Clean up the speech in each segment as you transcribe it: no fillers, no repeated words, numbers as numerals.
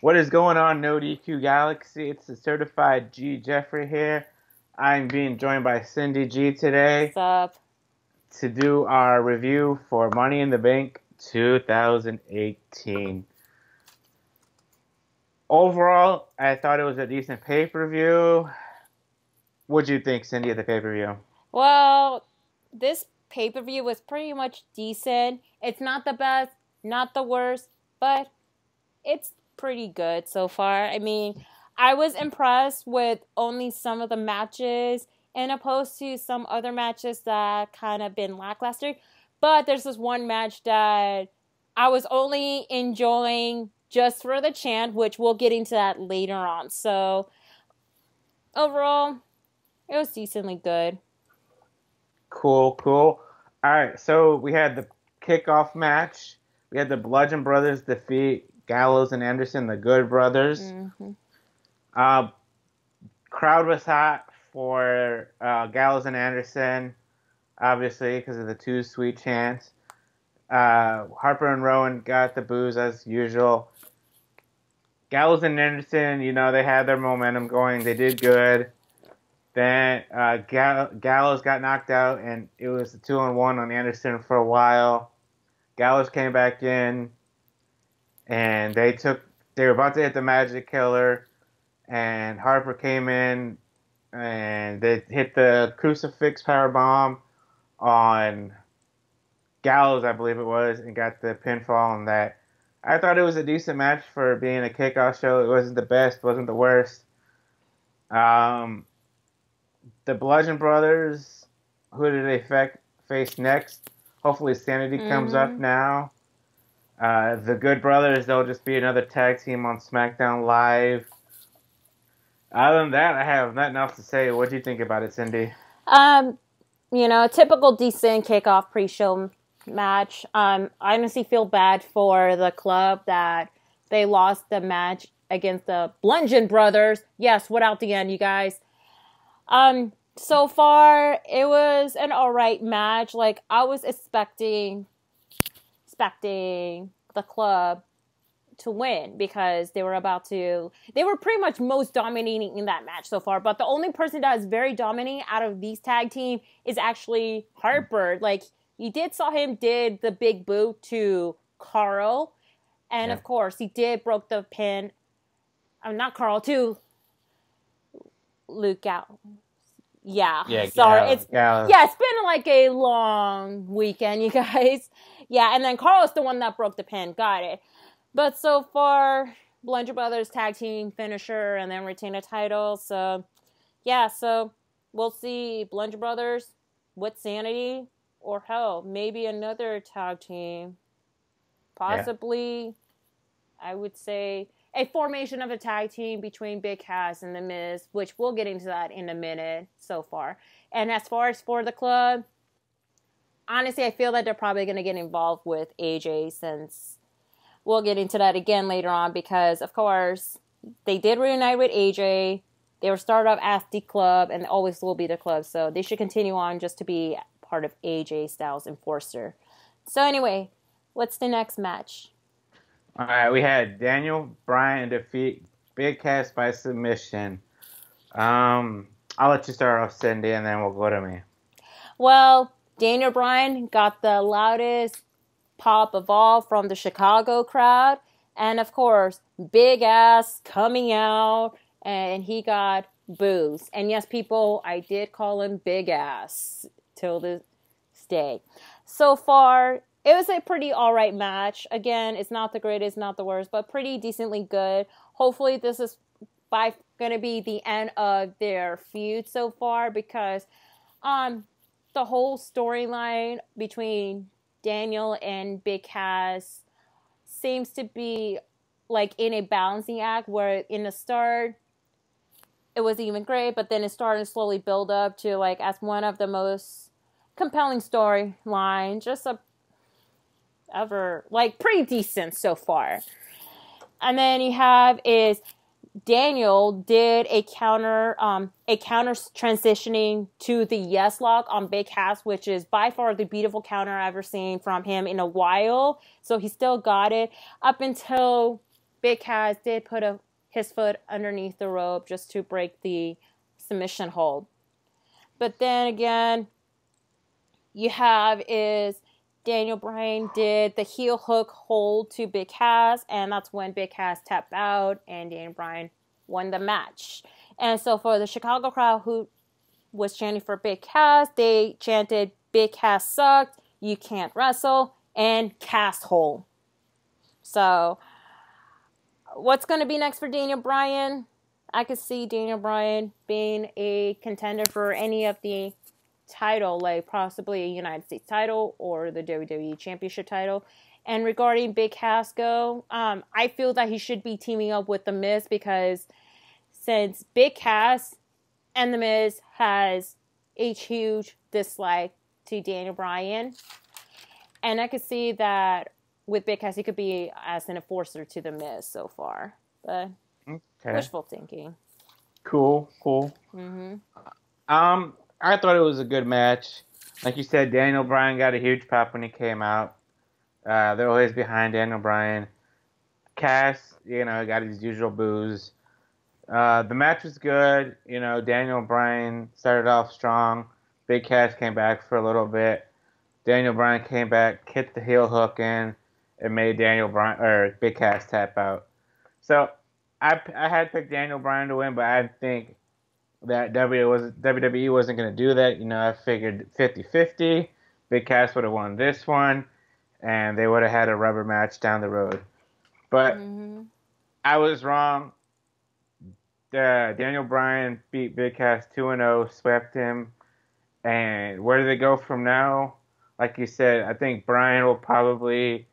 What is going on, No DQ Galaxy? It's the certified G Jeffrey here. I'm being joined by Cindy G today What's up? to do our review for Money in the Bank 2018. Overall, I thought it was a decent pay-per-view. What'd you think, Cindy, of the pay-per-view? Well, this pay-per-view was pretty much decent. It's not the best, not the worst, but it's pretty good so far. I mean, I was impressed with only some of the matches and opposed to some other matches that kind of been lackluster. But there's this one match that I was only enjoying just for the chant, which we'll get into that later on. So overall, it was decently good. Cool. All right, so we had the kickoff match. We had the Bludgeon Brothers defeat Gallows and Anderson, the Good Brothers. Mm-hmm. Crowd was hot for Gallows and Anderson, obviously, because of the Too Sweet chants. Harper and Rowan got the boos as usual. Gallows and Anderson, they had their momentum going. They did good. Then Gallows got knocked out, and it was a 2-on-1 on Anderson for a while. Gallows came back in, and they were about to hit the Magic Killer, and Harper came in, and they hit the Crucifix Powerbomb on Gallows, I believe it was, and got the pinfall on that. I thought it was a decent match for being a kickoff show. It wasn't the best, wasn't the worst. The Bludgeon Brothers, who did they face next? Hopefully Sanity comes up now. The Good Brothers, they'll just be another tag team on SmackDown Live. Other than that, I have nothing else to say. What do you think about it, Cindy? Typical decent kickoff pre-show match. I honestly feel bad for the club that they lost the match against the Bludgeon Brothers. Yes, without the end, you guys. So far, it was an alright match. Like, I was expecting the club to win because they were pretty much most dominating in that match so far. But the only person that is very dominating out of these tag team is actually Harper. Like, saw him did the big boot to Carl. And of course, he did broke the pin. Not Carl, to Luke out. Yeah, sorry. It's been like a long weekend, you guys. Yeah, and then Carl's the one that broke the pin. Got it. But so far, Bludgeon Brothers tag team finisher and then retain a title. So, yeah, so we'll see Bludgeon Brothers with Sanity or hell, maybe another tag team. Possibly, I would say, a formation of a tag team between Big Cass and The Miz, which we'll get into that in a minute so far. And as far as for the club, honestly, I feel that they're probably going to get involved with AJ since we'll get into that again later on because, of course, they did reunite with AJ. They were started off as the club and always will be the club. So they should continue on just to be part of AJ Styles' enforcer. So anyway, what's the next match? All right, we had Daniel Bryan defeat Big Cass by submission. I'll let you start off, Cindy, and then we'll go to me. Well, Daniel Bryan got the loudest pop of all from the Chicago crowd. And, of course, Big Ass coming out, and he got boos. And, yes, people, I did call him Big Ass till this day. So far, it was a pretty alright match. Again, it's not the greatest, not the worst, but pretty decently good. Hopefully this is going to be the end of their feud so far because the whole storyline between Daniel and Big Cass seems to be like in a balancing act where in the start it wasn't even great, but then it started to slowly build up to like as one of the most compelling storylines. Just pretty decent so far. And then you have is Daniel did a counter transitioning to the yes lock on Big Cass, which is by far the beautiful counter I've ever seen from him in a while. So he still got it up until Big Cass did put his foot underneath the rope just to break the submission hold. But then again, you have is Daniel Bryan did the heel hook hold to Big Cass, and that's when Big Cass tapped out, and Daniel Bryan won the match. And so for the Chicago crowd who was chanting for Big Cass, they chanted, Big Cass sucked, you can't wrestle, and Cass hole. So, what's going to be next for Daniel Bryan? I could see Daniel Bryan being a contender for any of the title, like possibly a United States title or the WWE Championship title. And regarding Big Cass I feel that he should be teaming up with The Miz, because since Big Cass and The Miz has a huge dislike to Daniel Bryan, and I could see that with Big Cass, he could be as an enforcer to The Miz so far. But wishful thinking. Cool. Mm-hmm. I thought it was a good match. Like you said, Daniel Bryan got a huge pop when he came out. They're always behind Daniel Bryan. Cass, got his usual boos. The match was good. Daniel Bryan started off strong. Big Cass came back for a little bit. Daniel Bryan came back, hit the heel hook in, and made Big Cass tap out. So I had picked Daniel Bryan to win, but I didn't think that WWE wasn't going to do that. I figured 50-50. Big Cass would have won this one, and they would have had a rubber match down the road. But I was wrong. Daniel Bryan beat Big Cass 2-0, swept him. And where do they go from now? Like you said, I think Bryan will probably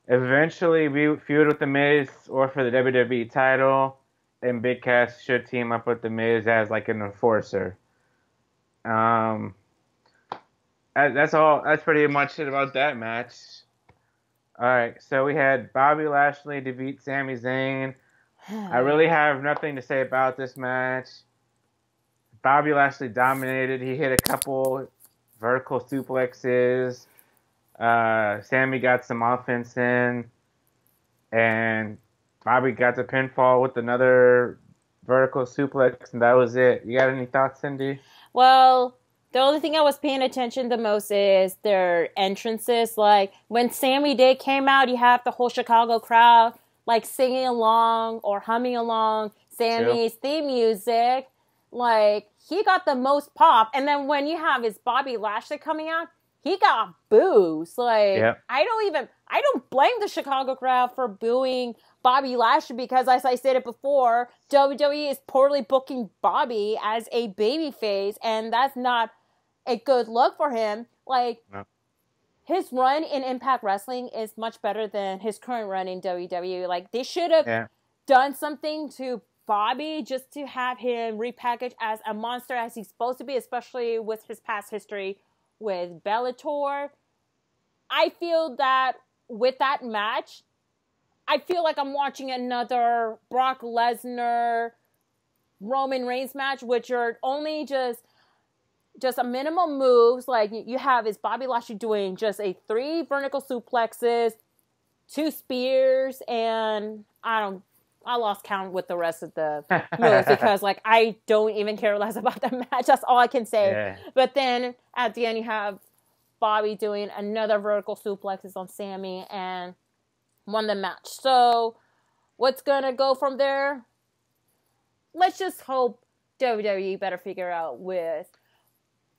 eventually feud with The Miz or for the WWE title, and Big Cass should team up with The Miz as like an enforcer. That's all. That's pretty much it about that match. All right, so we had Bobby Lashley defeat Sami Zayn. I really have nothing to say about this match. Bobby Lashley dominated. He hit a couple vertical suplexes. Sami got some offense in, and Bobby got the pinfall with another vertical suplex, and that was it. You got any thoughts, Cindy? Well, the only thing I was paying attention the most is their entrances. Like, when Sami Day came out, you have the whole Chicago crowd, like, singing along or humming along Sami's theme music. Like, he got the most pop. And then when you have his Bobby Lashley coming out, he got boos. Like, I don't blame the Chicago crowd for booing Bobby Lashley, because, as I said it before, WWE is poorly booking Bobby as a babyface, and that's not a good look for him. Like, his run in Impact Wrestling is much better than his current run in WWE. Like, they should have done something to Bobby just to have him repackaged as a monster as he's supposed to be, especially with his past history with Bellator. I feel that with that match, I feel like I'm watching another Brock Lesnar Roman Reigns match, which are only just a minimum moves. Like, you have is Bobby Lashley doing just 3 vertical suplexes, 2 spears, and I lost count with the rest of the moves because, like, I don't even care less about the match. That's all I can say. Yeah. But then at the end, you have Bobby doing another vertical suplexes on Sami and won the match. So what's going to go from there? Let's just hope WWE better figure out with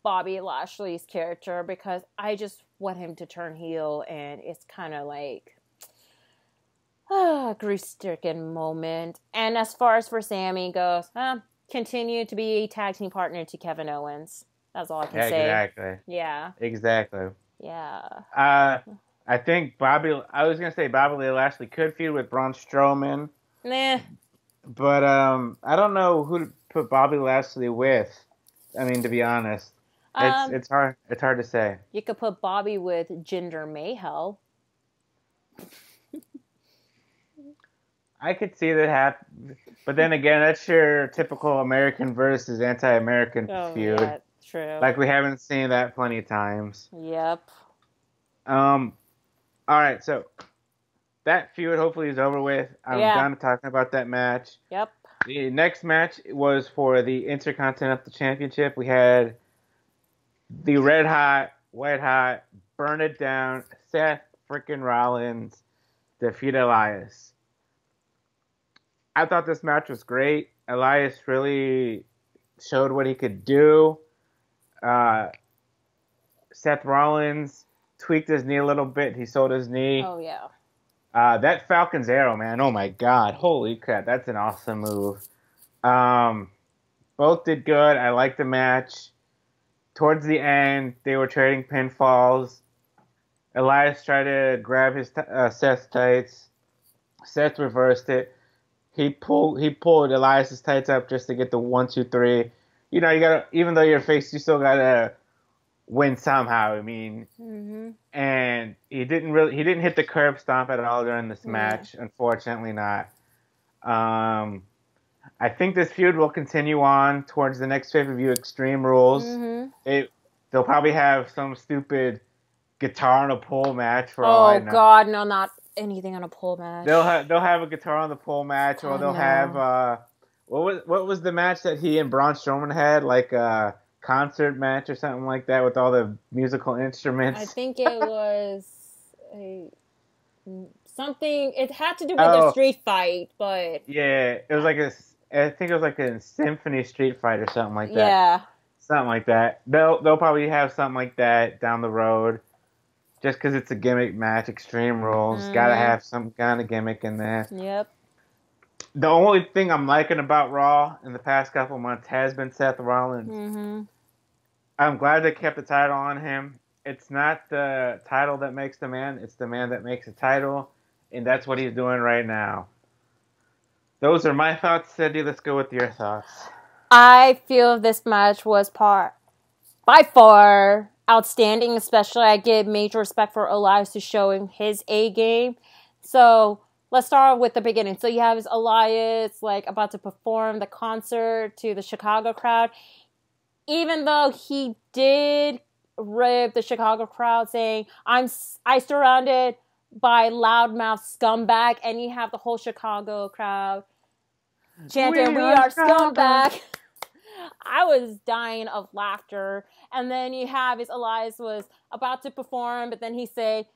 Bobby Lashley's character, because I just want him to turn heel, and it's kind of like a grief-stricken moment. And as far as for Sami goes, continue to be a tag team partner to Kevin Owens. That's all I can say. Exactly. Yeah. Exactly. Yeah. I think Bobby Lashley could feud with Braun Strowman. Nah. But I don't know who to put Bobby Lashley with. I mean, to be honest, it's hard. It's hard to say. You could put Bobby with Jinder Mahal. I could see that happen, but then again, that's your typical American versus anti-American feud. Yeah, true. Like, we haven't seen that plenty of times. Yep. All right, so that feud hopefully is over with. I'm done talking about that match. Yep. The next match was for the Intercontinental Championship. We had the red hot, white hot, burn it down, Seth freaking Rollins defeat Elias. I thought this match was great. Elias really showed what he could do. Seth Rollins tweaked his knee a little bit. He sold his knee. Oh, yeah. That Falcon's Arrow, man. Oh, my God. Holy crap. That's an awesome move. Both did good. I liked the match. Towards the end, they were trading pinfalls. Elias tried to grab his Seth's tights. Seth reversed it. He pulled Elias's tights up just to get the 1, 2, 3. You know, you gotta, even though you're face, you still gotta win somehow. I mean, and he didn't hit the curb stomp at all during this match. Unfortunately, not. I think this feud will continue on towards the next pay-per-view, Extreme Rules. They'll probably have some stupid guitar on a pole match for all I know. Oh God, no, not anything on a pole match. They'll have a guitar on the pole match, or they'll have what was the match that he and Braun Strowman had, like a concert match or something like that with all the musical instruments. I think it was something. It had to do with a street fight, but yeah, it was like I think it was like a symphony street fight or something like that. Yeah, something like that. They'll probably have something like that down the road. Just because it's a gimmick match, Extreme Rules, gotta have some kind of gimmick in there. Yep. The only thing I'm liking about Raw in the past couple months has been Seth Rollins. I'm glad they kept the title on him. It's not the title that makes the man, it's the man that makes the title, and that's what he's doing right now. Those are my thoughts, Cindy. Let's go with your thoughts. I feel this match was by far outstanding, especially I give major respect for Elias to showing his A game. So let's start with the beginning. So you have Elias about to perform the concert to the Chicago crowd. Even though he did rib the Chicago crowd saying, I surrounded by loudmouth scumbag, and you have the whole Chicago crowd chanting, we are scumbag. I was dying of laughter. And then you have Elias was about to perform, but then he say,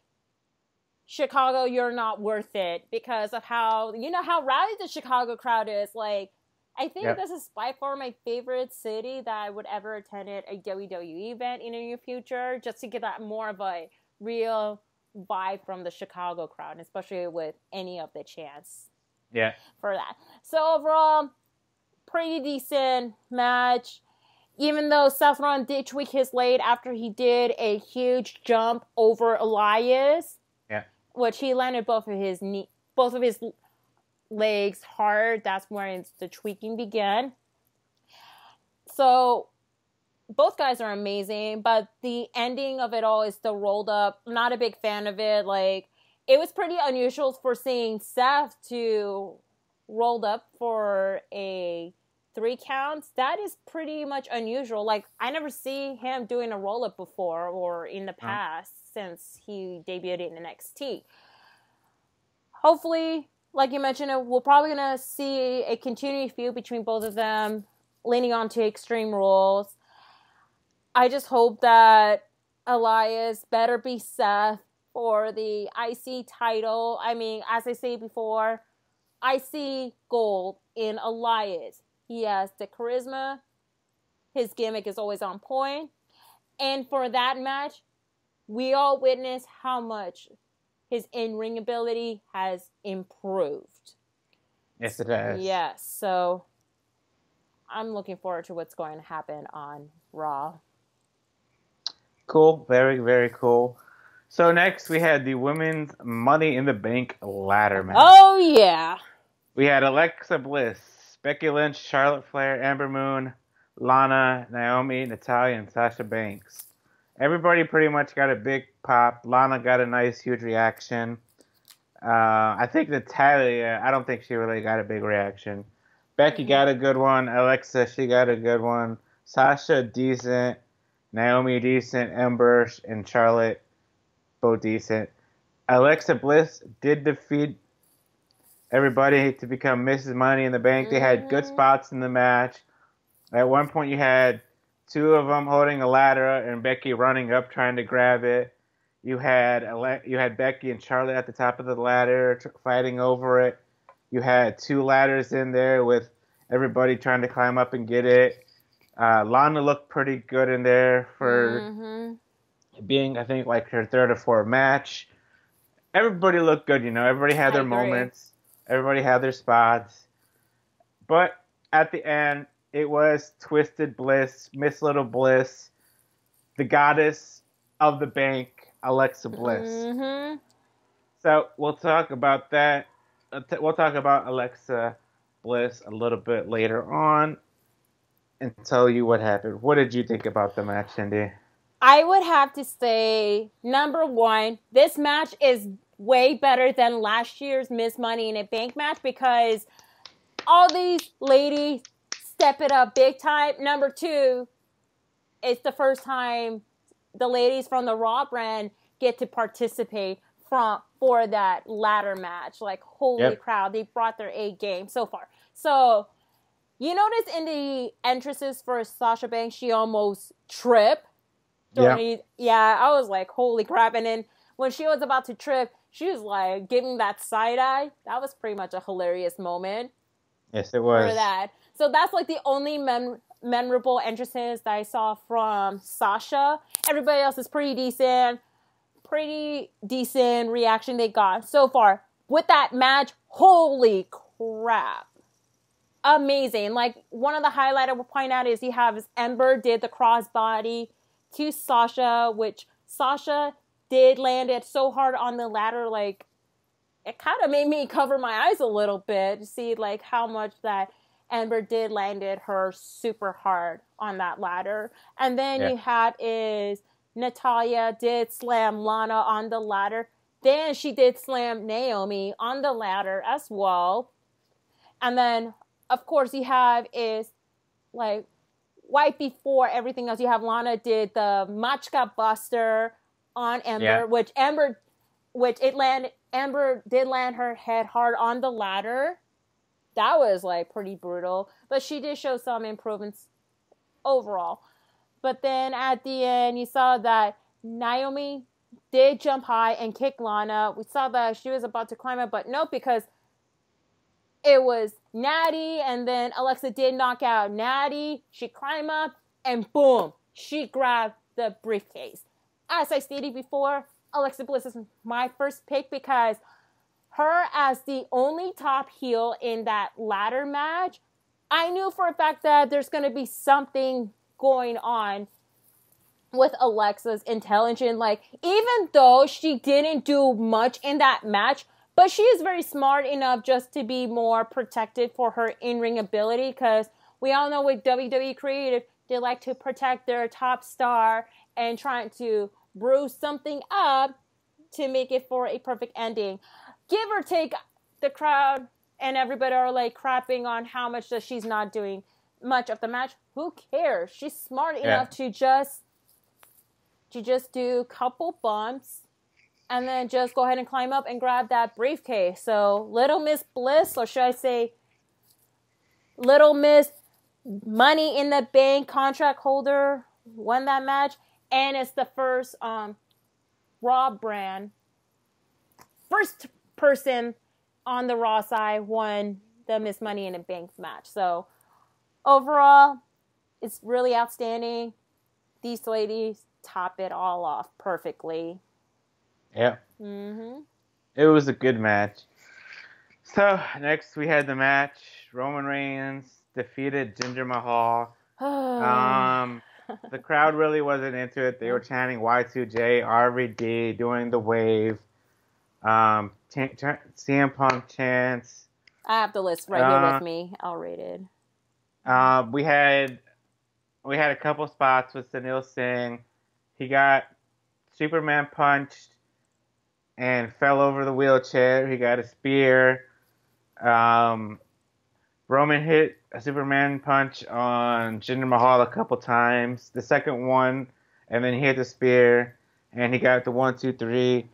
Chicago, you're not worth it, because of how rowdy the Chicago crowd is. I think this is by far my favorite city that I would ever attend at a WWE event in the near future, just to get that more of a real vibe from the Chicago crowd, especially with any of the chants. Yeah. For that. So overall, pretty decent match. Even though Seth Rollins did tweak his leg after he did a huge jump over Elias, which he landed both of his legs hard. That's where the tweaking began. So both guys are amazing, but the ending of it all is still rolled up. Not a big fan of it. It was pretty unusual for seeing Seth to rolled up for a 3 counts. That is pretty much unusual. I never see him doing a roll-up before or in the past since he debuted in NXT. Hopefully, like you mentioned, we're probably going to see a continued feud between both of them, leaning on to Extreme Rules. I just hope that Elias better be Seth for the IC title. I mean, as I say before, I see gold in Elias. He has the charisma. His gimmick is always on point. And for that match, we all witnessed how much his in-ring ability has improved. Yes, it has. Yes, so I'm looking forward to what's going to happen on Raw. Cool. Very, very cool. So next we had the Women's Money in the Bank ladder match. Oh, yeah. We had Alexa Bliss, Becky Lynch, Charlotte Flair, Ember Moon, Lana, Naomi, Natalya, and Sasha Banks. Everybody pretty much got a big pop. Lana got a nice, huge reaction. I think Natalya, I don't think she really got a big reaction. Becky got a good one. Alexa, she got a good one. Sasha, decent. Naomi, decent. Ember and Charlotte, both decent. Alexa Bliss did defeat everybody to become Mrs. Money in the Bank. They had good spots in the match. At one point, you had two of them holding a ladder and Becky running up trying to grab it. You had Becky and Charlotte at the top of the ladder fighting over it. You had two ladders in there with everybody trying to climb up and get it. Lana looked pretty good in there for being, I think, like her third or fourth match. Everybody looked good, Everybody had their moments. Everybody had their spots. But at the end, it was Twisted Bliss, Miss Little Bliss, the goddess of the bank, Alexa Bliss. So we'll talk about that. We'll talk about Alexa Bliss a little bit later on and tell you what happened. What did you think about the match, Cindy? I would have to say, number one, this match is way better than last year's Miss Money in a Bank match because all these ladies step it up big time. Number two, it's the first time the ladies from the Raw brand get to participate for that ladder match. Like, holy crap, they brought their A game so far. So, you notice in the entrances for Sasha Banks, she almost tripped. I was like, holy crap. And then when she was about to trip, she was like giving that side eye. That was pretty much a hilarious moment. Yes, it was. For that. So that's like the only memorable entrances that I saw from Sasha. Everybody else is pretty decent reaction they got so far. With that match, holy crap. Amazing. Like, one of the highlights I will point out is Ember did the crossbody to Sasha, which Sasha did land it so hard on the ladder, like, it kind of made me cover my eyes a little bit to see, like, how much that Ember did landed her super hard on that ladder. And then you have is Natalya did slam Lana on the ladder. Then she did slam Naomi on the ladder as well. And then, of course, you have is, like, right before everything else, you have Lana did the Machka Buster on Ember, which Ember did land her head hard on the ladder. That was, like, pretty brutal. But she did show some improvements overall. But then at the end, you saw that Naomi did jump high and kick Lana. We saw that she was about to climb up, but no, because it was Natty, and then Alexa did knock out Natty. She climbed up, and boom, she grabbed the briefcase. As I stated before, Alexa Bliss is my first pick because her as the only top heel in that ladder match, I knew for a fact that there's going to be something going on with Alexa's intelligence. Like, even though she didn't do much in that match, but she is very smart enough just to be more protected for her in-ring ability, because we all know with WWE Creative, they like to protect their top star and trying to bruise something up to make it for a perfect ending. Give or take, the crowd and everybody are like crapping on how much that she's not doing much of the match. Who cares? She's smart enough to just do a couple bumps and then just go ahead and climb up and grab that briefcase. So Little Miss Bliss, or should I say Little Miss Money in the Bank contract holder, won that match. And it's the first Raw brand, first person on the Raw side won the Miss Money in the Bank match. So overall, it's really outstanding. These ladies top it all off perfectly. Yeah. It was a good match. So next we had the match. Roman Reigns defeated Jinder Mahal. The crowd really wasn't into it. They were chanting Y2J, RVD, doing the wave. CM Punk chants. I have the list right here with me. I'll rate it. We had a couple spots with Sunil Singh. He got Superman punched and fell over the wheelchair. He got a spear. Roman hit a Superman punch on Jinder Mahal a couple times. The second one, and then he hit the spear, and he got the 1, 2, 3.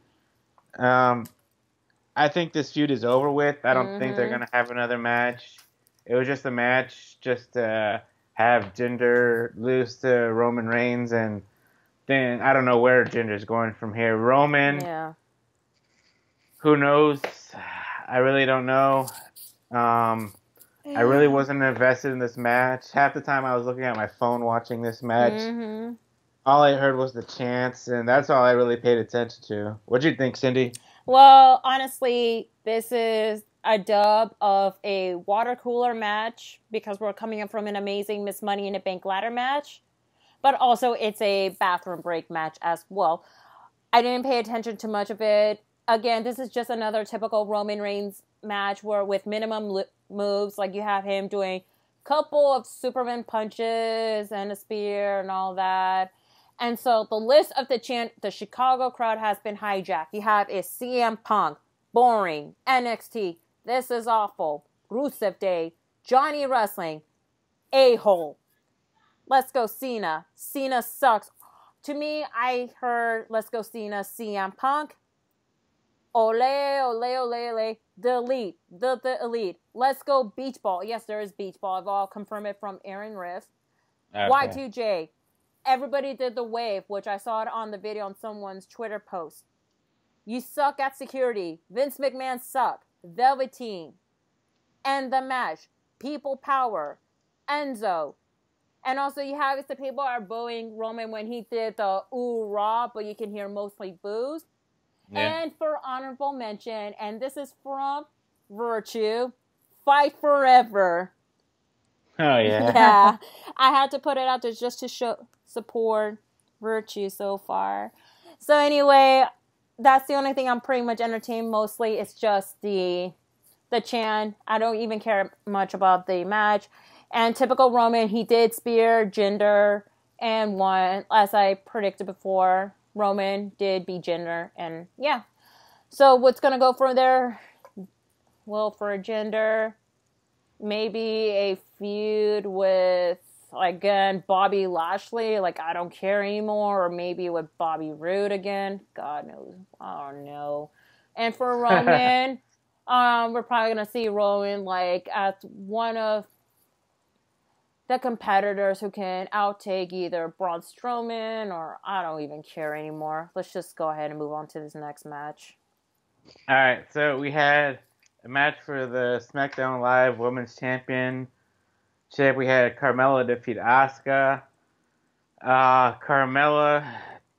I think this feud is over with. I don't think they're Mm-hmm. going to have another match. It was just a match just to have Jinder lose to Roman Reigns, and then I don't know where Jinder's going from here. Roman, Yeah. who knows? I really don't know. I really wasn't invested in this match. Half the time I was looking at my phone watching this match. Mm-hmm. All I heard was the chants, and that's all I really paid attention to. What'd you think, Cindy? Well, honestly, this is a dub of a water cooler match because we're coming up from an amazing Miss Money in a Bank ladder match. But also, it's a bathroom break match as well. I didn't pay attention to much of it. Again, this is just another typical Roman Reigns match where with minimum moves, like you have him doing a couple of Superman punches and a spear and all that. And so the list of the Chicago crowd has been hijacked. You have is CM Punk, boring, NXT, this is awful, Rusev Day, Johnny Wrestling, a-hole. Let's go Cena. Cena sucks. To me, I heard Let's Go Cena, CM Punk. Ole, ole, ole, ole. The Elite. The Elite. Let's go Beach Ball. Yes, there is Beach Ball. I'll confirm it from Aaron Riff. Okay. Y2J. Everybody did the wave, which I saw it on the video on someone's Twitter post. You suck at security. Vince McMahon suck. Velveteen. End the match. People power. Enzo. And also you have the people are booing Roman when he did the ooh rah, but you can hear mostly boos. Yeah. And for honorable mention, and this is from Virtue, Fight Forever. Oh, yeah. Yeah. I had to put it out there just to show support Virtue so far. So anyway, that's the only thing I'm pretty much entertained mostly. It's just the chant. I don't even care much about the match. And typical Roman, he did spear Jinder and won. As I predicted before, Roman did beat Jinder. And yeah. So what's going to go from there? Well, for Jinder, maybe a feud with, again, Bobby Lashley. Like, I don't care anymore. Or maybe with Bobby Roode again. God knows. I don't know. And for Roman, we're probably going to see Roman, like, as one of the competitors who can outtake either Braun Strowman or I don't even care anymore. Let's just go ahead and move on to this next match. All right, so we had a match for the SmackDown Live Women's Championship. We had Carmella defeat Asuka. Carmella,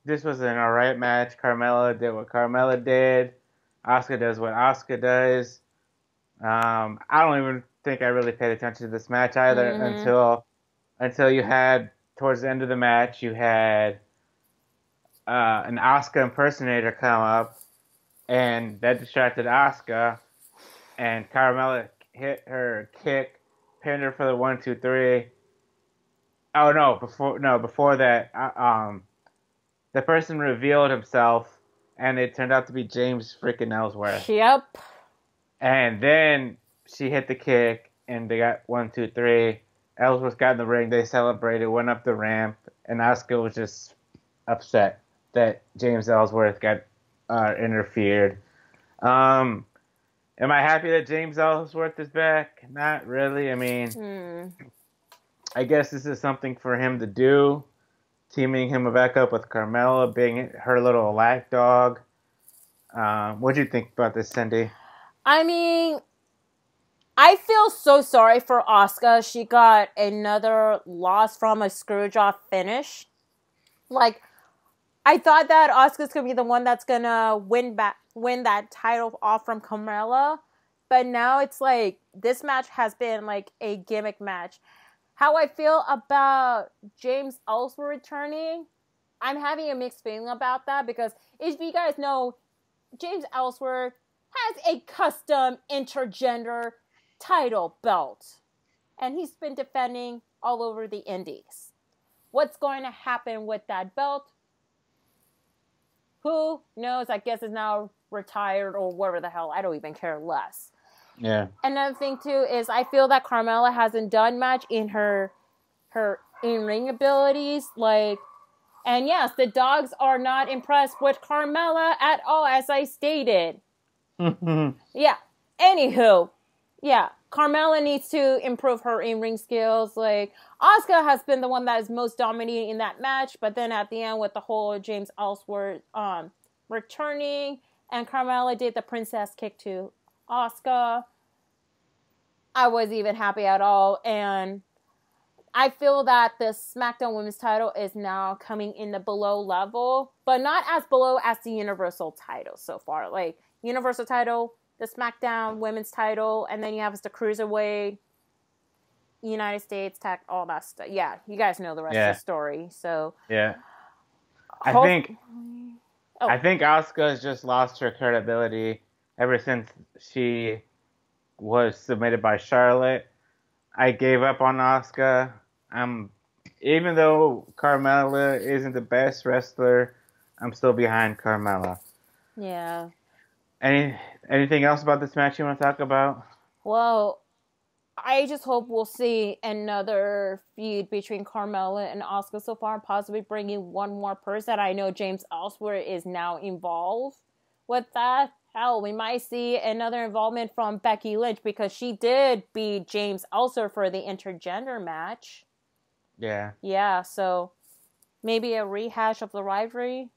this was an alright match. Carmella did what Carmella did. Asuka does what Asuka does. I don't even think I really paid attention to this match either until you had towards the end of the match you had an Asuka impersonator come up and that distracted Asuka and Carmella hit her kick, pinned her for the 1-2-3. Oh no! Before that, the person revealed himself and it turned out to be James freaking Ellsworth. Yep. And then she hit the kick, and they got 1-2-3. Ellsworth got in the ring. They celebrated, went up the ramp, and Asuka was just upset that James Ellsworth got interfered. Am I happy that James Ellsworth is back? Not really. I mean, I guess this is something for him to do, teaming him back up with Carmella, being her little lapdog. What do you think about this, Cindy? I mean, I feel so sorry for Asuka. She got another loss from a screwjob finish. Like, I thought that Asuka's gonna be the one that's gonna win that title off from Carmella, but now it's like this match has been like a gimmick match. How I feel about James Ellsworth returning, I'm having a mixed feeling about that because if you guys know, James Ellsworth has a custom intergender title belt. And he's been defending all over the indies. What's going to happen with that belt? Who knows? I guess it's now retired or whatever the hell. I don't even care less. Yeah. Another thing, too, is I feel that Carmella hasn't done much in her in-ring abilities. Like, And yes, the dogs are not impressed with Carmella at all, as I stated. Yeah. Anywho, yeah, Carmella needs to improve her in-ring skills. Like, Asuka has been the one that is most dominating in that match, but then at the end with the whole James Ellsworth returning, and Carmella did the princess kick to Asuka, I wasn't even happy at all. And I feel that the SmackDown Women's title is now coming in the below level, but not as below as the Universal title so far. Like, Universal title, the SmackDown Women's title, and then you have the Cruiserweight, United States tag, all that stuff. Yeah, you guys know the rest of the story. So yeah, I think Asuka has just lost her credibility ever since she was submitted by Charlotte. I gave up on Asuka. Even though Carmella isn't the best wrestler, I'm still behind Carmella. Yeah. Anything else about this match you want to talk about? Well, I just hope we'll see another feud between Carmella and Asuka so far, possibly bringing one more person. I know James Ellsworth is now involved with that. Hell, we might see another involvement from Becky Lynch because she did beat James Ellsworth for the intergender match. Yeah. Yeah, so maybe a rehash of the rivalry.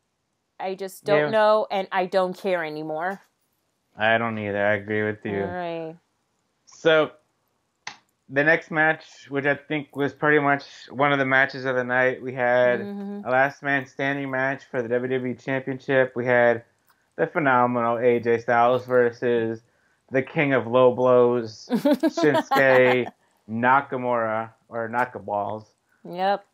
I just don't know, and I don't care anymore. I don't either. I agree with you. All right. So, the next match, which I think was pretty much one of the matches of the night, we had a last man standing match for the WWE Championship. We had the phenomenal AJ Styles versus the king of low blows, Shinsuke Nakamura, or Nakaballs. Yep.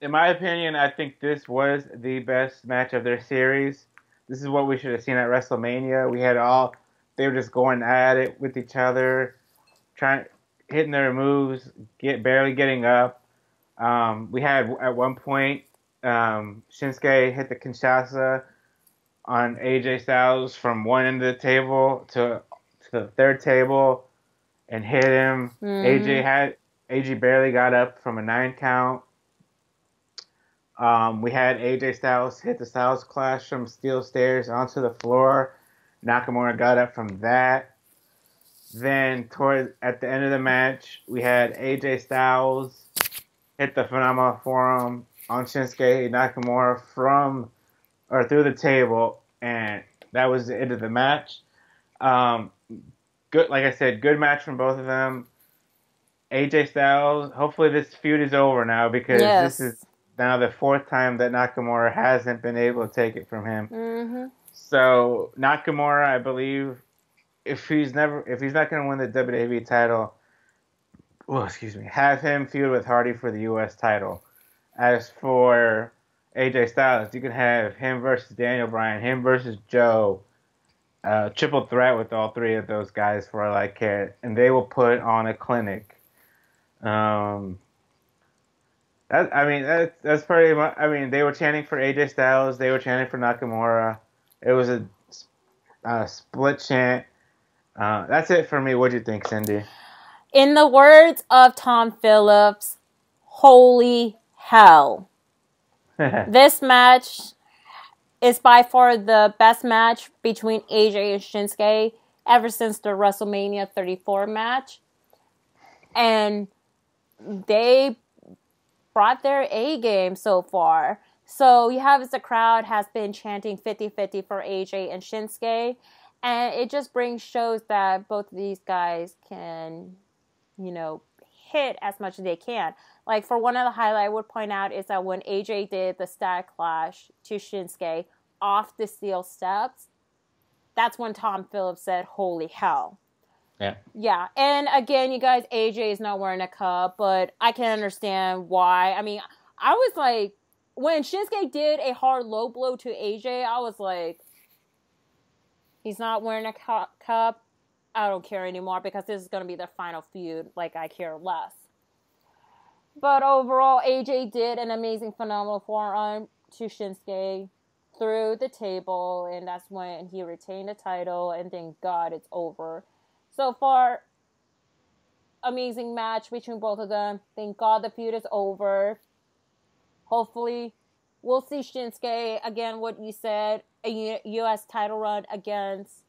In my opinion, I think this was the best match of their series. This is what we should have seen at WrestleMania. They were just going at it with each other, hitting their moves, barely getting up. We had at one point Shinsuke hit the Kinshasa on AJ Styles from one end of the table to the third table and hit him. AJ barely got up from a 9 count. We had AJ Styles hit the Styles Clash from steel stairs onto the floor. Nakamura got up from that. Then at the end of the match, we had AJ Styles hit the Phenomenal Forearm on Shinsuke Nakamura through the table, and that was the end of the match. Good, like I said, good match from both of them. AJ Styles, hopefully this feud is over now because this is now the 4th time that Nakamura hasn't been able to take it from him. Mm-hmm. So Nakamura, I believe, if he's not going to win the WWE title, have him feud with Hardy for the U.S. title. As for AJ Styles, you can have him versus Daniel Bryan, him versus Joe, triple threat with all 3 of those guys for all I care, and they will put on a clinic. That's pretty much. I mean, they were chanting for AJ Styles, they were chanting for Nakamura. It was a split chant. That's it for me. What'd you think, Cindy? In the words of Tom Phillips, holy hell. This match is by far the best match between AJ and Shinsuke ever since the WrestleMania 34 match. And they brought their A game so far. So you have the crowd has been chanting 50-50 for AJ and Shinsuke. And it just shows that both of these guys can, hit as much as they can. Like, for one of the highlights I would point out is that when AJ did the Static Clash to Shinsuke off the steel steps, that's when Tom Phillips said, holy hell. Yeah. Yeah. And again, you guys, AJ is not wearing a cup, but I can understand why. I mean, I was like, when Shinsuke did a hard low blow to AJ, I was like, he's not wearing a cup. I don't care anymore because this is going to be the final feud. Like, I care less. But overall, AJ did an amazing, phenomenal forearm to Shinsuke through the table, and that's when he retained the title, and thank God it's over. So far, amazing match between both of them. Thank God the feud is over. hopefully we'll see Shinsuke again. What you said, a U.S. title run against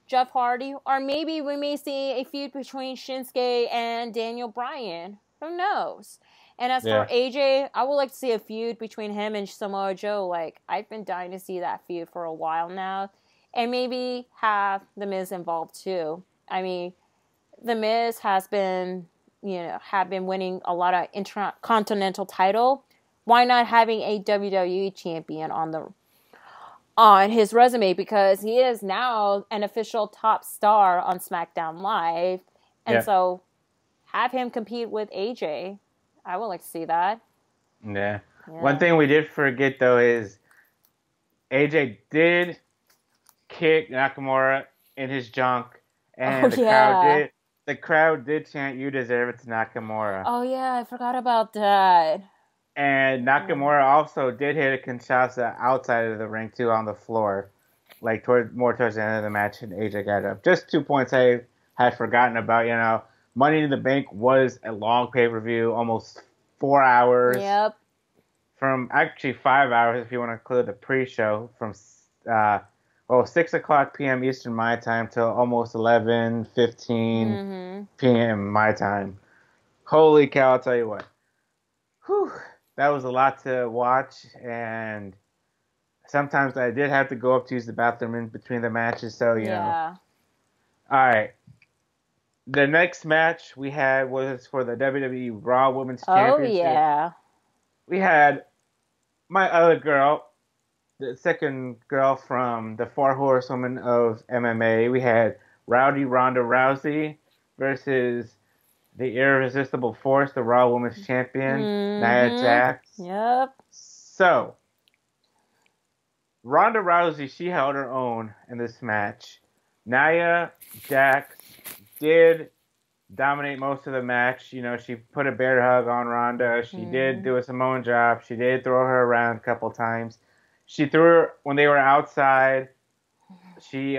Jeff Hardy, or maybe we may see a feud between Shinsuke and Daniel Bryan. Who knows? And as for AJ, I would like to see a feud between him and Samoa Joe. Like, I've been dying to see that feud for a while now. And maybe have The Miz involved too. I mean, The Miz has been, have been winning a lot of intercontinental title. Why not having a WWE champion on his resume? Because he is now an official top star on SmackDown Live. And so have him compete with AJ. I would like to see that. Yeah. One thing we did forget, though, is AJ did kick Nakamura in his junk, and the crowd did chant, "You deserve it" to Nakamura. Oh, yeah. I forgot about that. And Nakamura also did hit a Kinshasa outside of the ring, too, on the floor, like towards the end of the match, and AJ got up. Just 2 points I had forgotten about, Money in the Bank was a long pay-per-view, almost 4 hours. Yep. From actually 5 hours if you want to include the pre-show, from 6 o'clock p.m. Eastern my time till almost 11:15 p.m. my time. Holy cow, I'll tell you what. Whew, that was a lot to watch, and sometimes I did have to go up to use the bathroom in between the matches, so, you know. All right. The next match we had was for the WWE Raw Women's Championship. Oh, yeah. We had my other girl, the second girl from the Four Horsewomen of MMA. We had Rowdy Ronda Rousey versus the Irresistible Force, the Raw Women's Champion, Nia Jax. Yep. So, Ronda Rousey, she held her own in this match. Nia Jax did dominate most of the match. She put a bear hug on Ronda. She did do a Samoan drop. She did throw her around a couple times. She threw her when they were outside. She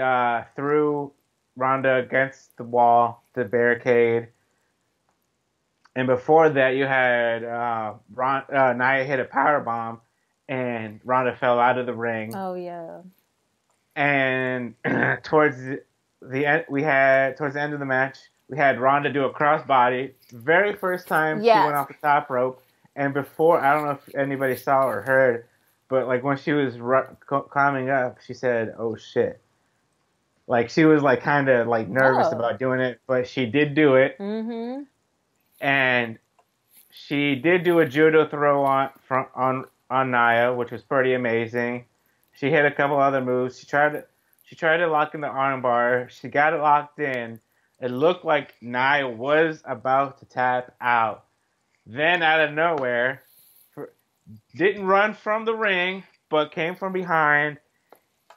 threw Ronda against the wall, the barricade. And before that, you had Nia hit a powerbomb, and Ronda fell out of the ring. Oh, yeah. And towards the end of the match, we had Ronda do a crossbody. Very first time she went off the top rope. And before, I don't know if anybody saw or heard, but like when she was climbing up, she said, "Oh shit!" Like she was like kind of like nervous about doing it, but she did do it. Mm-hmm. And she did do a judo throw on Nia, which was pretty amazing. She hit a couple other moves. She tried to lock in the armbar. She got it locked in. It looked like Nia was about to tap out. Then out of nowhere, didn't run from the ring, but came from behind.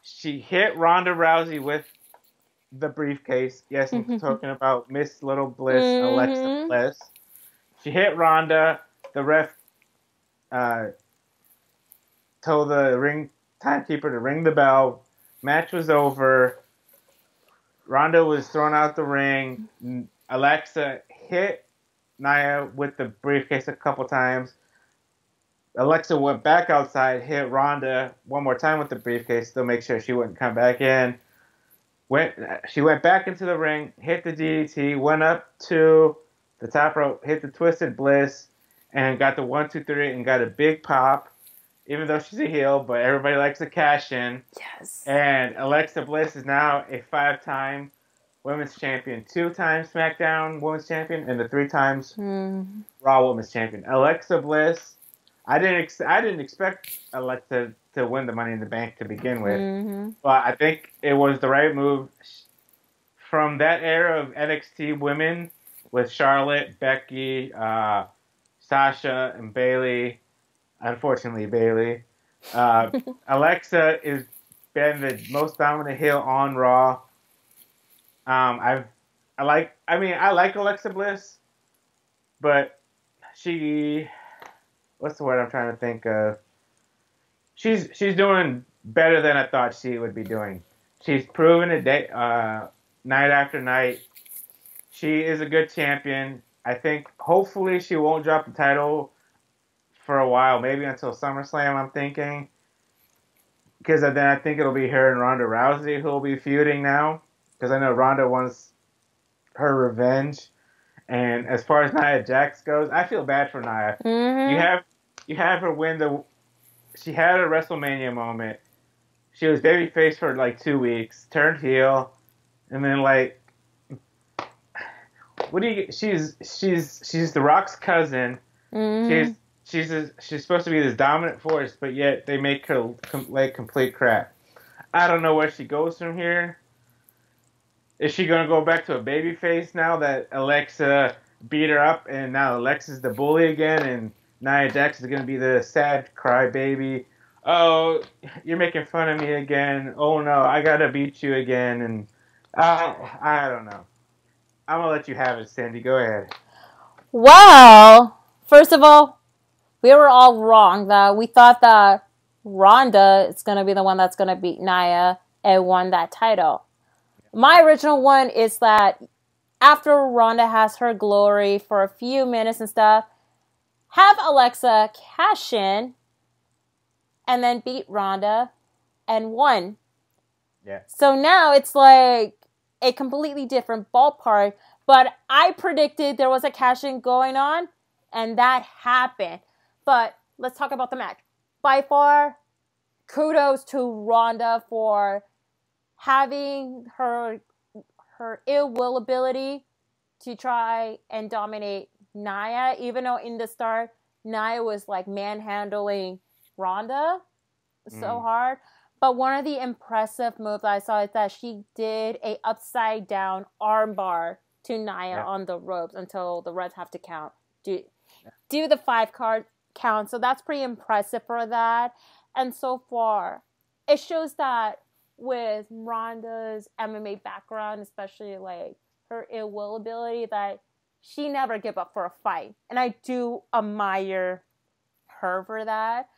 She hit Ronda Rousey with the briefcase. Yes, I'm talking about Miss Little Bliss, Alexa Bliss. She hit Ronda. The ref told the ring timekeeper to ring the bell. Match was over. Ronda was thrown out the ring. Alexa hit Nia with the briefcase a couple times. Alexa went back outside, hit Ronda one more time with the briefcase to make sure she wouldn't come back in. She went back into the ring, hit the DDT, went up to the top rope, hit the Twisted Bliss, and got the 1, 2, 3, and got a big pop. Even though she's a heel, but everybody likes to cash in. Yes. And Alexa Bliss is now a 5-time Women's Champion, 2-time SmackDown Women's Champion, and the 3 times Raw Women's Champion. Alexa Bliss, I didn't expect Alexa to win the Money in the Bank to begin with, but I think it was the right move. From that era of NXT women with Charlotte, Becky, Sasha, and Bayley. Unfortunately, Bayley. Alexa has been the most dominant heel on Raw. I like Alexa Bliss, but what's the word I'm trying to think of? She's doing better than I thought she would be doing. She's proven it night after night. She is a good champion. I think hopefully she won't drop the title for a while, maybe until SummerSlam, I'm thinking. Because then I think it'll be her and Ronda Rousey who will be feuding now. Because I know Ronda wants her revenge. And as far as Nia Jax goes, I feel bad for Nia. Mm-hmm. You have her win the. She had a WrestleMania moment. She was babyface for like 2 weeks, turned heel, and then like, what do you? She's The Rock's cousin. Mm-hmm. She's supposed to be this dominant force, but yet they make her like complete crap. I don't know where she goes from here. Is she gonna go back to a babyface now that Alexa beat her up, and now Alexa's the bully again, and Nia Jax is gonna be the sad crybaby? Oh, you're making fun of me again. Oh no, I gotta beat you again, and I don't know. I'm gonna let you have it, Sandy. Go ahead. Well, first of all, we were all wrong. We thought that Ronda is going to be the one that's going to beat Nia and won that title. My original one is that after Ronda has her glory for a few minutes and stuff, have Alexa cash in and then beat Ronda and won. Yeah. So now it's like a completely different ballpark. But I predicted there was a cash in going on, and that happened. But let's talk about the match. By far, kudos to Ronda for having her ill will ability to try and dominate Nia, even though in the start Nia was like manhandling Ronda so hard. But one of the impressive moves I saw is that she did a upside down armbar to Nia on the ropes until the refs have to count. Do the 5-card count. So that's pretty impressive for that. And so far, it shows that with Ronda's MMA background, especially like her ill will ability, that she never give up for a fight. And I do admire her for that.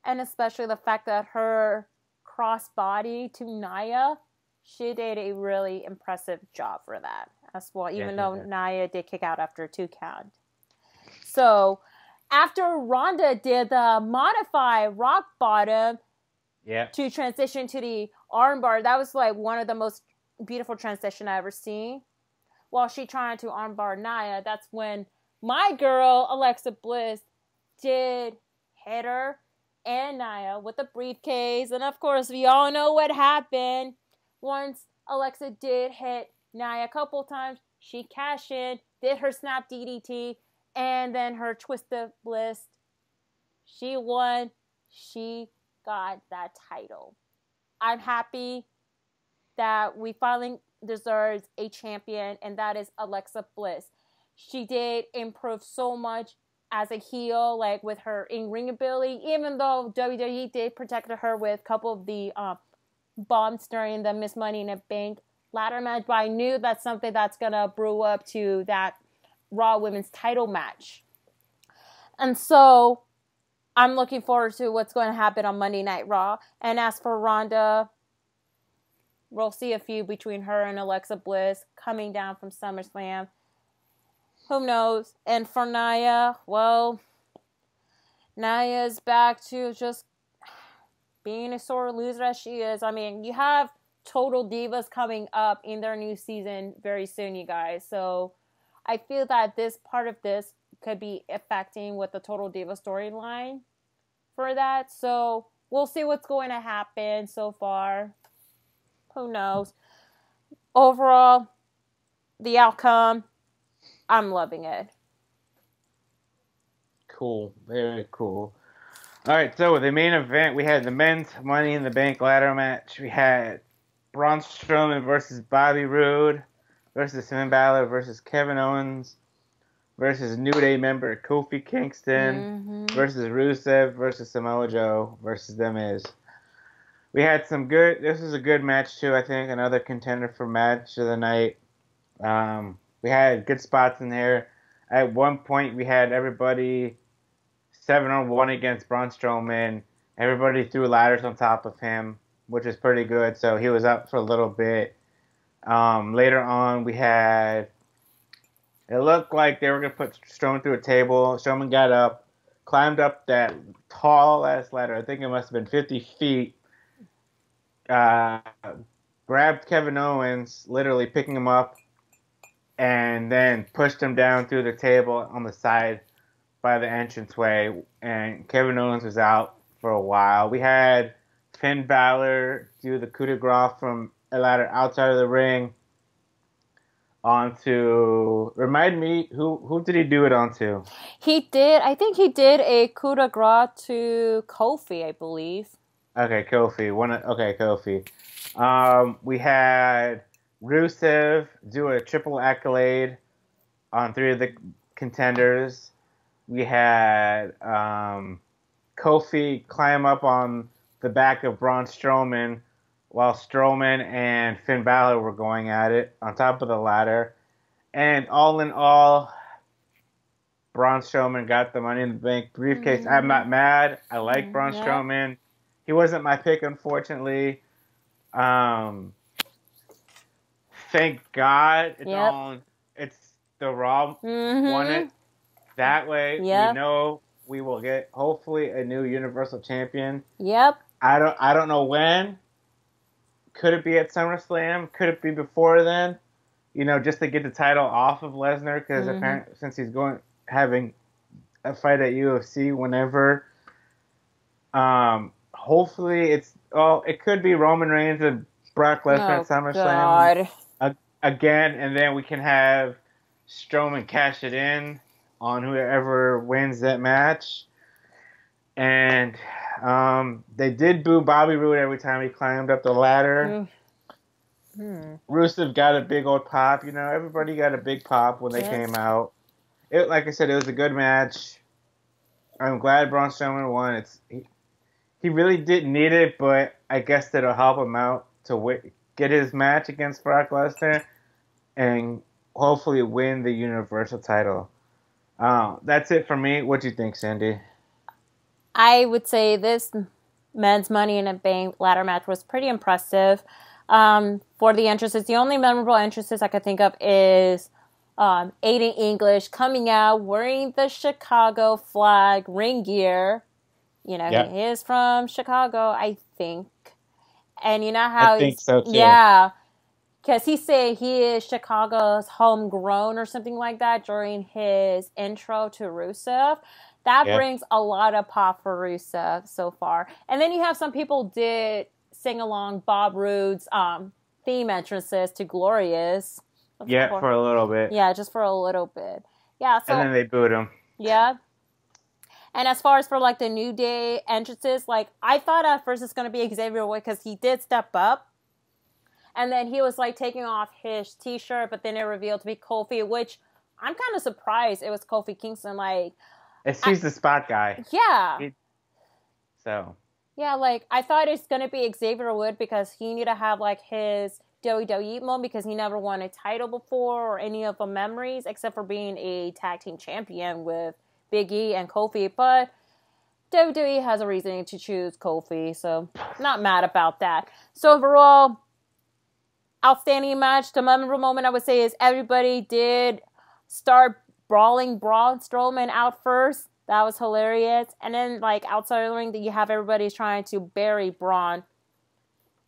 And especially the fact that her crossbody to Nia, she did a really impressive job for that as well, even though Nia did kick out after a 2 count. So after Ronda did the modify rock bottom to transition to the armbar, that was like one of the most beautiful transition I ever seen. While she trying to armbar Nia, that's when my girl Alexa Bliss did hit her and Nia with the briefcase. And of course, we all know what happened. Once Alexa did hit Nia a couple times, she cashed in, did her snap DDT, and then her twist of bliss. She won. She got that title. I'm happy that we finally deserves a champion, and that is Alexa Bliss. She did improve so much as a heel, like with her in-ring ability, even though WWE did protect her with a couple of the bombs during the Miss Money in a Bank ladder match, but I knew that's something that's going to brew up to that Raw Women's title match. And so I'm looking forward to what's going to happen on Monday Night Raw. And as for Ronda, we'll see a feud between her and Alexa Bliss coming down from SummerSlam. Who knows? And for Nia, well, Nia's back to just being a sore loser as she is. I mean, you have Total Divas coming up in their new season very soon, you guys. So I feel that this part of this could be affecting with the Total Diva storyline for that. So we'll see what's going to happen so far. Who knows? Overall, the outcome, I'm loving it. Cool. Very cool. All right, so the main event, we had the men's Money in the Bank ladder match. We had Braun Strowman versus Bobby Roode versus Finn Balor versus Kevin Owens versus New Day member Kofi Kingston versus Rusev versus Samoa Joe versus The Miz. We had some good. This was a good match too. I think another contender for match of the night. We had good spots in there. At one point, we had everybody 7-on-1 against Braun Strowman. Everybody threw ladders on top of him, which is pretty good. So he was up for a little bit. Later on, we had. It looked like they were gonna put Strowman through a table. Strowman got up, climbed up that tall ass ladder. I think it must have been 50 feet. Grabbed Kevin Owens, literally picking him up, and then pushed him down through the table on the side by the entranceway. And Kevin Owens was out for a while. We had Finn Balor do the coup de grace from a ladder outside of the ring onto. Remind me, who did he do it onto? I think he did a coup de grace to Kofi, I believe. Okay, Kofi. Kofi. We had Rusev do a triple accolade on 3 of the contenders. We had Kofi climb up on the back of Braun Strowman while Strowman and Finn Balor were going at it on top of the ladder. And all in all, Braun Strowman got the Money in the Bank briefcase. Mm-hmm. I'm not mad. I like Braun Strowman. He wasn't my pick, unfortunately. Thank God it's the Raw won it. That way, we know we will get hopefully a new Universal Champion. Yep. I don't know when. Could it be at SummerSlam? Could it be before then? Just to get the title off of Lesnar, because apparently since he's having a fight at UFC whenever. Hopefully it could be Roman Reigns and Brock Lesnar at SummerSlam again, and then we can have Strowman cash it in on whoever wins that match. And they did boo Bobby Roode every time he climbed up the ladder. Rusev got a big old pop. Everybody got a big pop when they came out. Like I said, it was a good match. I'm glad Braun Strowman won. He really didn't need it, but I guess it'll help him out to get his match against Brock Lesnar and hopefully win the Universal title. That's it for me. What do you think, Sandy? I would say this men's Money in the Bank ladder match was pretty impressive. For the entrances, the only memorable entrances I could think of is Aiden English coming out wearing the Chicago flag ring gear. He is from Chicago, I think. And you know how I think so too. Yeah. Because he said he is Chicago's homegrown or something like that during his intro to Rusev. That brings a lot of pop for Rusev so far. And then you have some people did sing along Bob Roode's theme entrances to Glorious. For a little bit. Yeah, just for a little bit. Yeah. So, and then they booed him. Yeah. And as far as for, the New Day entrances, I thought at first it's going to be Xavier Woods because he did step up. And then he was, taking off his T-shirt, but then it revealed to be Kofi, which I'm kind of surprised it was Kofi Kingston. He's the spot guy. Yeah. So. Yeah, I thought it's going to be Xavier Woods because he needed to have, his WWE moment because he never won a title before or any of the memories except for being a tag team champion with Big E and Kofi, but WWE has a reason to choose Kofi, so not mad about that. So overall, outstanding match. The memorable moment I would say is everybody did start brawling Braun Strowman out first. That was hilarious. And then outside of the ring, you have everybody trying to bury Braun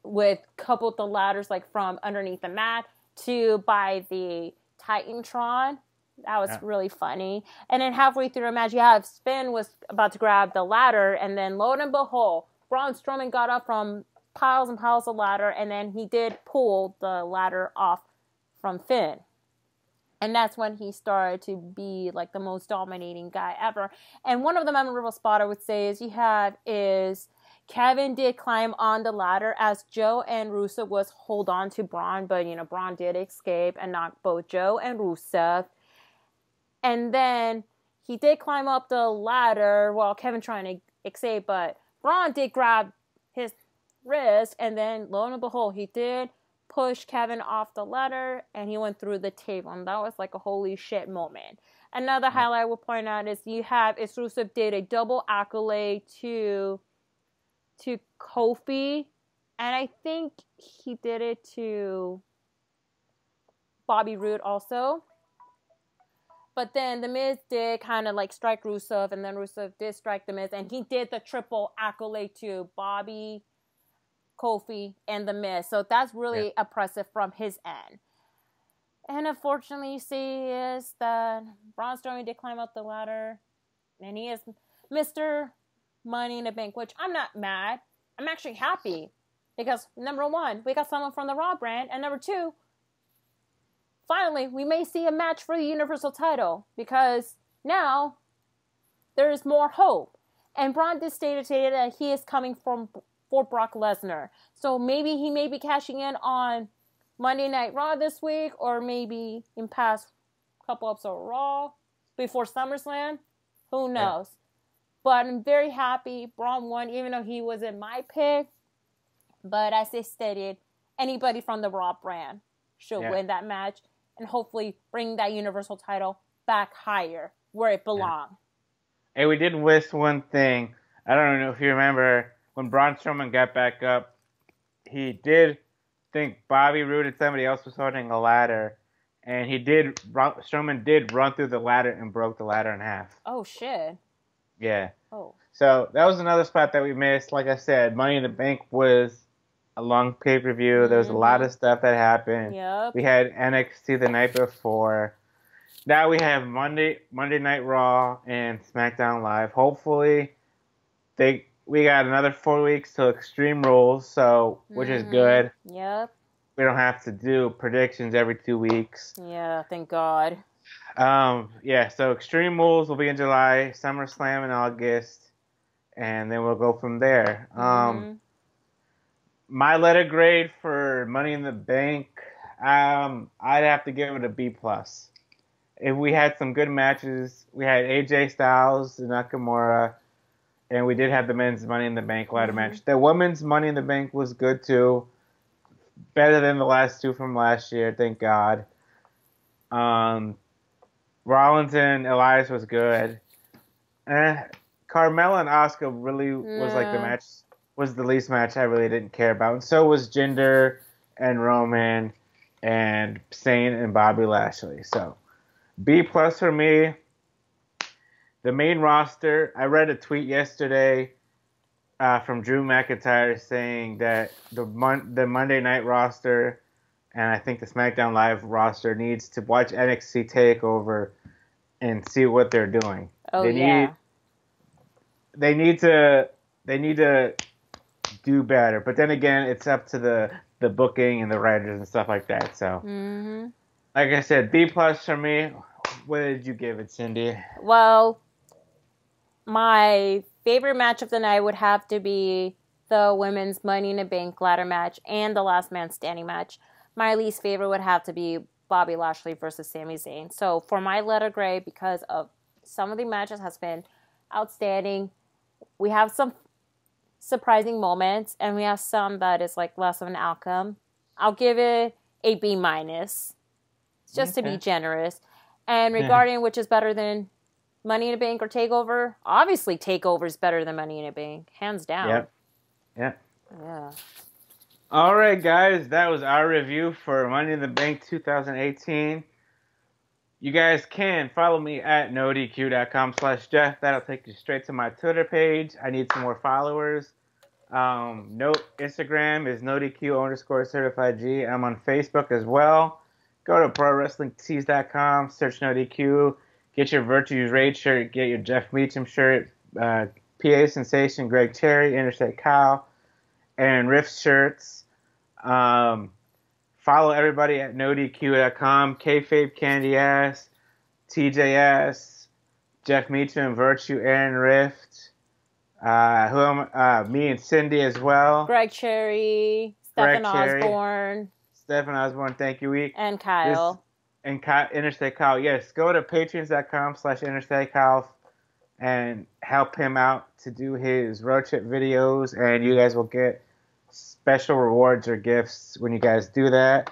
with coupled the ladders from underneath the mat to by the Titantron. That was really funny. And then halfway through the match, you have Finn was about to grab the ladder, and then lo and behold, Braun Strowman got up from piles and piles of ladder, and then he did pull the ladder off from Finn. And that's when he started to be the most dominating guy ever. And one of the memorable spots I would say is Kevin did climb on the ladder as Joe and Rusev was hold on to Braun, but Braun did escape and knock both Joe and Rusev. And then he did climb up the ladder while Kevin trying to escape, but Braun did grab his wrist, and then lo and behold, he did push Kevin off the ladder, and he went through the table, and that was a holy shit moment. Another highlight I will point out is Rusev did a double accolade to Kofi, and I think he did it to Bobby Roode also. But then The Miz did kind of like strike Rusev, and then Rusev did strike The Miz, and he did the triple accolade to Bobby, Kofi, and The Miz. So that's really impressive from his end. And unfortunately, you see is that Braun Strowman did climb up the ladder, and he is Mr. Money in the Bank, which I'm not mad. I'm actually happy because, number one, we got someone from the Raw brand, and number two, finally, we may see a match for the Universal title because now there is more hope. And Braun did stated that he is coming for Brock Lesnar. So maybe he may be cashing in on Monday Night Raw this week, or maybe in past couple episodes of Raw before SummerSlam. Who knows? Yeah. But I'm very happy Braun won, even though he wasn't my pick. But as I stated, anybody from the Raw brand should win that match and hopefully bring that Universal title back higher where it belongs. Yeah. Hey, we did miss one thing. I don't know if you remember when Braun Strowman got back up, he did think Bobby Roode and somebody else was holding a ladder, and Strowman did run through the ladder and broke the ladder in half. Oh, shit. Yeah. Oh. So that was another spot that we missed. Like I said, Money in the Bank was a long pay-per-view. Mm-hmm. There was a lot of stuff that happened. Yep. We had NXT the night before. Now we have Monday Night Raw and SmackDown Live. Hopefully, we got another 4 weeks till Extreme Rules, which is good. Yep. We don't have to do predictions every 2 weeks. Yeah, thank God. So Extreme Rules will be in July, SummerSlam in August, and then we'll go from there. My letter grade for Money in the Bank, I'd have to give it a B+. If we had some good matches, we had AJ Styles, Nakamura, and we did have the men's Money in the Bank ladder match. The women's Money in the Bank was good too. Better than the last two from last year, thank God. Rollins and Elias was good. Carmella and Asuka really was the least match I really didn't care about. And so was Jinder and Roman and Zayn and Bobby Lashley. So B+ for me. The main roster, I read a tweet yesterday from Drew McIntyre saying that the Monday Night roster and I think the SmackDown Live roster needs to watch NXT TakeOver and see what they're doing. They need to do better. But then again, it's up to the booking and the writers and stuff like that. So, like I said, B+ for me. What did you give it, Cindy? Well, my favorite match of the night would have to be the women's Money in the Bank ladder match and the Last Man Standing match. My least favorite would have to be Bobby Lashley versus Sami Zayn. So for my letter grade, because of some of the matches has been outstanding, we have some surprising moments, and we have some that is like less of an outcome. I'll give it a B-, just to be generous. And regarding which is better than Money in the Bank or TakeOver, obviously TakeOver is better than Money in the Bank, hands down. Yep. Yeah. All right, guys, that was our review for Money in the Bank 2018. You guys can follow me at nodq.com/Jeff. That'll take you straight to my Twitter page. I need some more followers. Instagram is nodq_certifiedG. I'm on Facebook as well. Go to prowrestlingtees.com, search NoDQ, get your Virtues Raid shirt, get your Jeff Meacham shirt, PA Sensation, Greg Cherry, Interstate Kyle, and Riff shirts. Follow everybody at nodq.com, Kayfabe Candy Ass, TJS, Jeff Meacham, Virtue, Aaron Rift, me and Cindy as well. Greg Cherry, Stephen Osborne. Stephen Osborne, thank you. And Kyle. Interstate Kyle. Yes, go to patreons.com/Interstate Kyle and help him out to do his road trip videos, and you guys will get special rewards or gifts when you guys do that.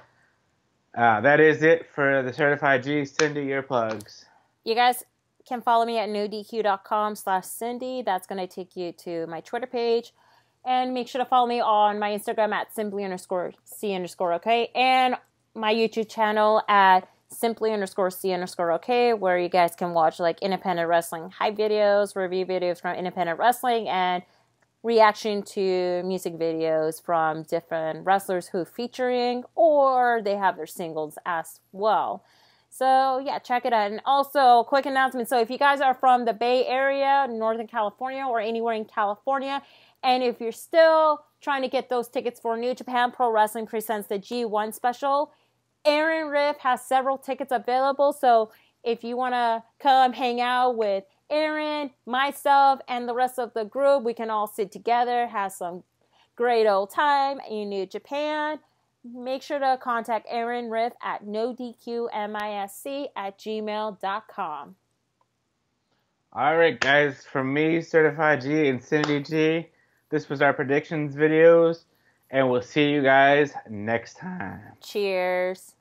That is it for the Certified G. Cindy, your plugs. You guys can follow me at nodq.com/Cindy. That's going to take you to my Twitter page. And make sure to follow me on my Instagram at simply_C_, okay? And my YouTube channel at simply_C_OK, where you guys can watch like independent wrestling hype videos, review videos from independent wrestling, and reaction to music videos from different wrestlers who featuring, or they have their singles as well. So yeah, check it out. And also, quick announcement. So if you guys are from the Bay Area, Northern California, or anywhere in California, and if you're still trying to get those tickets for New Japan Pro Wrestling Presents the G1 special, Aaron Riff has several tickets available. So if you want to come hang out with Aaron, myself, and the rest of the group, we can all sit together, have some great old time in New Japan. Make sure to contact Aaron Riff at nodqmisc@gmail.com. All right, guys. From me, Certified G, Infinity G, this was our predictions videos, and we'll see you guys next time. Cheers.